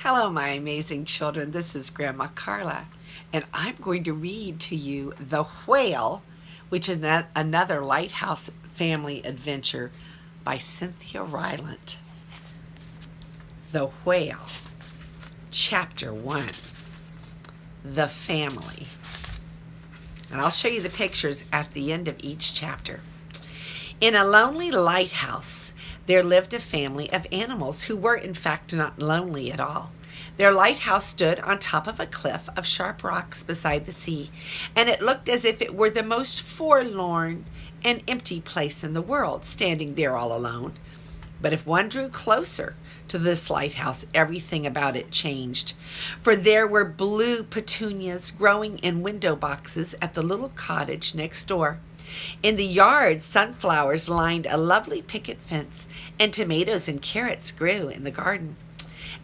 Hello, my amazing children. This is Grandma Carla, and I'm going to read to you The Whale, which is another Lighthouse family adventure by Cynthia Rylant. The Whale, Chapter 1, The Family. And I'll show you the pictures at the end of each chapter. In a lonely lighthouse, there lived a family of animals who were in fact not lonely at all. Their lighthouse stood on top of a cliff of sharp rocks beside the sea, and it looked as if it were the most forlorn and empty place in the world, standing there all alone. But if one drew closer to this lighthouse, everything about it changed. For there were blue petunias growing in window boxes at the little cottage next door. In the yard, sunflowers lined a lovely picket fence, and tomatoes and carrots grew in the garden.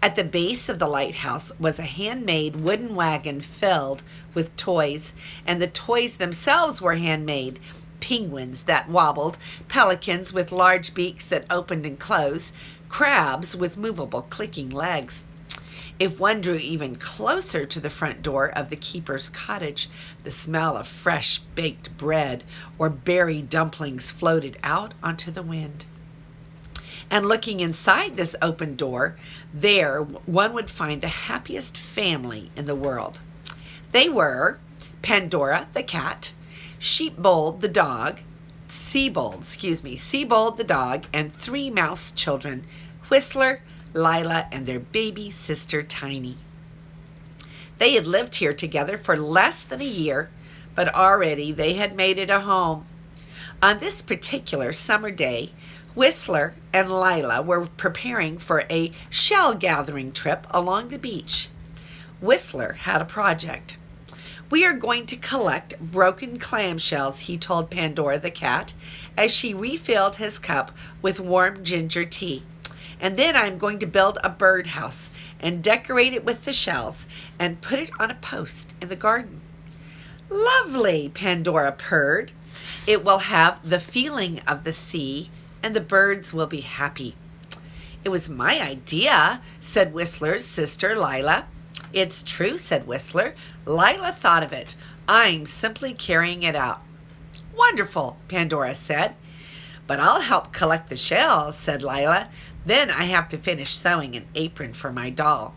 At the base of the lighthouse was a handmade wooden wagon filled with toys, and the toys themselves were handmade. Penguins that wobbled, pelicans with large beaks that opened and closed, crabs with movable clicking legs. If one drew even closer to the front door of the keeper's cottage, the smell of fresh baked bread or berry dumplings floated out onto the wind. And looking inside this open door, there one would find the happiest family in the world. They were Pandora the cat, Seabold the dog, and 3 mouse children, Whistler, Lila, and their baby sister Tiny. They had lived here together for less than a year, but already they had made it a home. On this particular summer day, Whistler and Lila were preparing for a shell-gathering trip along the beach. Whistler had a project. "We are going to collect broken clamshells," he told Pandora the cat, as she refilled his cup with warm ginger tea. "And then I'm going to build a birdhouse and decorate it with the shells and put it on a post in the garden." "Lovely," Pandora purred. "It will have the feeling of the sea, and the birds will be happy." "It was my idea," said Whistler's sister Lila. "It's true," said Whistler. "Lila thought of it. I'm simply carrying it out." "Wonderful," Pandora said. "But I'll help collect the shells," said Lila. "Then I have to finish sewing an apron for my doll."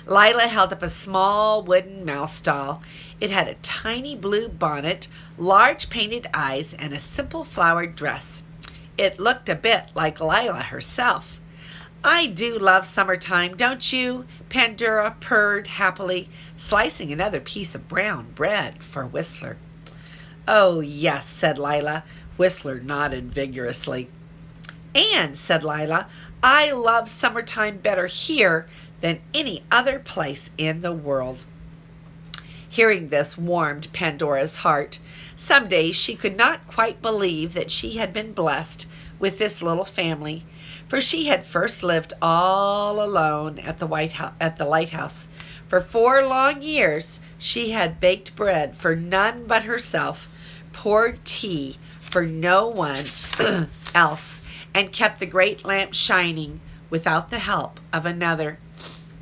Lila held up a small wooden mouse doll. It had a tiny blue bonnet, large painted eyes, and a simple flowered dress. It looked a bit like Lila herself. "I do love summertime, don't you?" Pandora purred happily, slicing another piece of brown bread for Whistler. "Oh, yes," said Lila. Whistler nodded vigorously. "And," said Lila, "I love summertime better here than any other place in the world." Hearing this warmed Pandora's heart. Some days she could not quite believe that she had been blessed with this little family, for she had first lived all alone at the lighthouse. For 4 long years she had baked bread for none but herself, poured tea for no one else, and kept the great lamp shining without the help of another.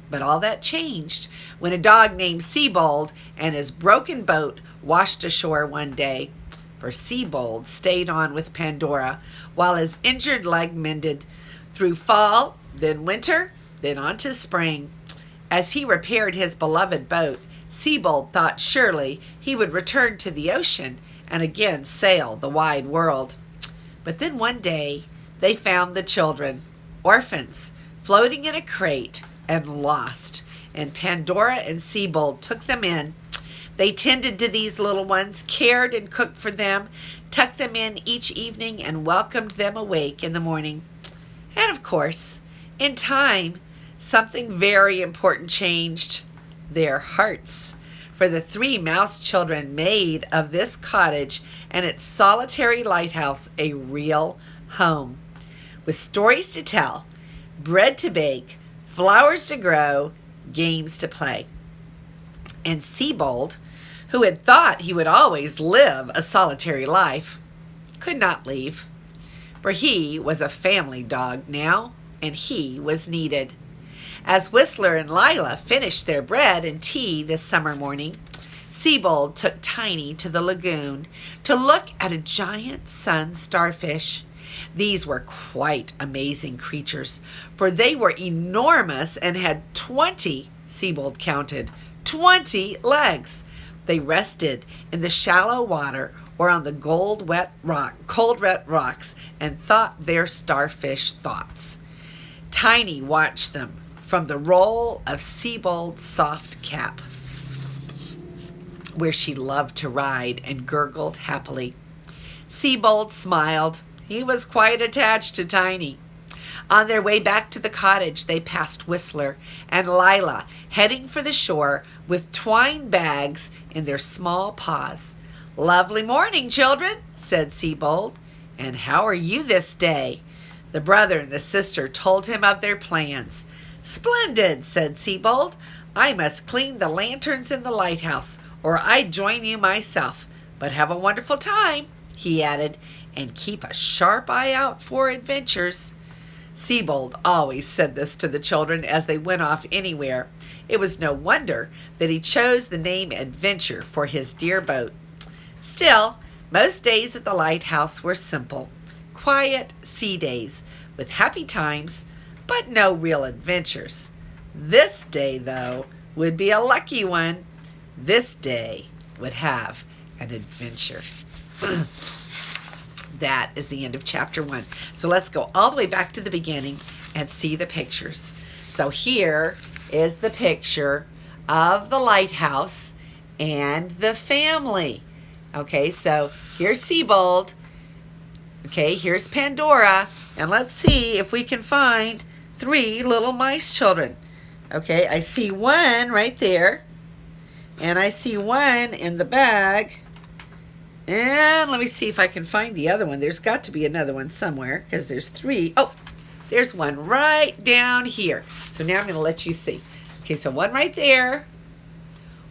But all that changed when a dog named Seabold and his broken boat washed ashore one day. For Seabold stayed on with Pandora while his injured leg mended, through fall, then winter, then on to spring. As he repaired his beloved boat, Seabold thought surely he would return to the ocean and again sail the wide world. But then one day they found the children, orphans, floating in a crate and lost, and Pandora and Seabold took them in. They tended to these little ones, cared and cooked for them, tucked them in each evening, and welcomed them awake in the morning. And of course, in time, something very important changed: their hearts. For the 3 mouse children made of this cottage and its solitary lighthouse a real home, with stories to tell, bread to bake, flowers to grow, games to play. And Seabold, who had thought he would always live a solitary life, could not leave, for he was a family dog now, and he was needed. As Whistler and Lila finished their bread and tea this summer morning, Siebold took Tiny to the lagoon to look at a giant sun starfish. These were quite amazing creatures, for they were enormous and had 20, Siebold counted, 20 legs. They rested in the shallow water or on the cold, wet rocks and thought their starfish thoughts. Tiny watched them from the roll of Siebold's soft cap, where she loved to ride, and gurgled happily. Siebold smiled. He was quite attached to Tiny. On their way back to the cottage, they passed Whistler and Lila, heading for the shore with twine bags in their small paws. "Lovely morning, children," said Siebold. "And how are you this day?" The brother and the sister told him of their plans. "Splendid," said Siebold. "I must clean the lanterns in the lighthouse, or I'd join you myself. But have a wonderful time," he added, "and keep a sharp eye out for adventures." Siebold always said this to the children as they went off anywhere. It was no wonder that he chose the name Adventure for his dear boat. Still, most days at the lighthouse were simple, quiet sea days with happy times, but no real adventures. This day, though, would be a lucky one. This day would have an adventure. That is the end of chapter 1. So let's go all the way back to the beginning and see the pictures. So here is the picture of the lighthouse and the family. Okay, so here's Siebold. Okay, here's Pandora. And let's see if we can find 3 little mice children. Okay, I see one right there. And I see one in the bag. And let me see if I can find the other one. There's got to be another one somewhere because there's 3. Oh, there's one right down here. So now I'm going to let you see. Okay, so one right there.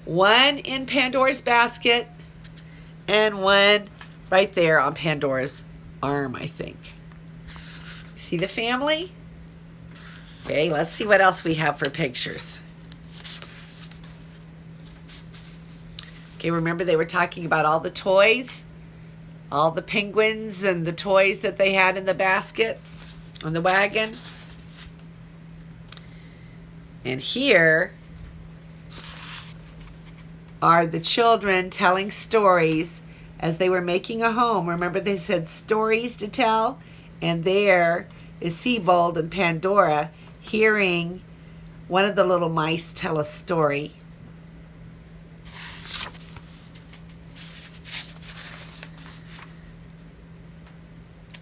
One in Pandora's basket. And one right there on Pandora's arm, I think. See the family? Okay, let's see what else we have for pictures. Okay, remember they were talking about all the toys? All the penguins and the toys that they had in the basket on the wagon. And here are the children telling stories as they were making a home. Remember they said stories to tell? And there is Siebold and Pandora hearing one of the little mice tell a story.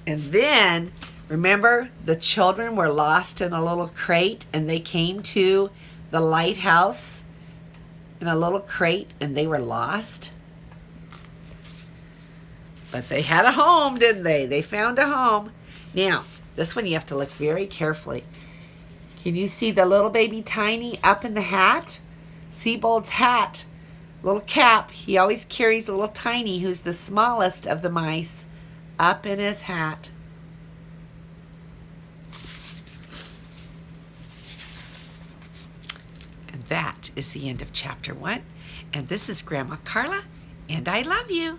And then, remember, the children were lost in a little crate and they came to the lighthouse in a little crate and they were lost. But they had a home, didn't they? They found a home. Now, this one you have to look very carefully. Can you see the little baby Tiny up in the hat? Siebold's hat, little cap. He always carries a little Tiny, who's the smallest of the mice, up in his hat. And that is the end of chapter 1. And this is Grandma Carla, and I love you.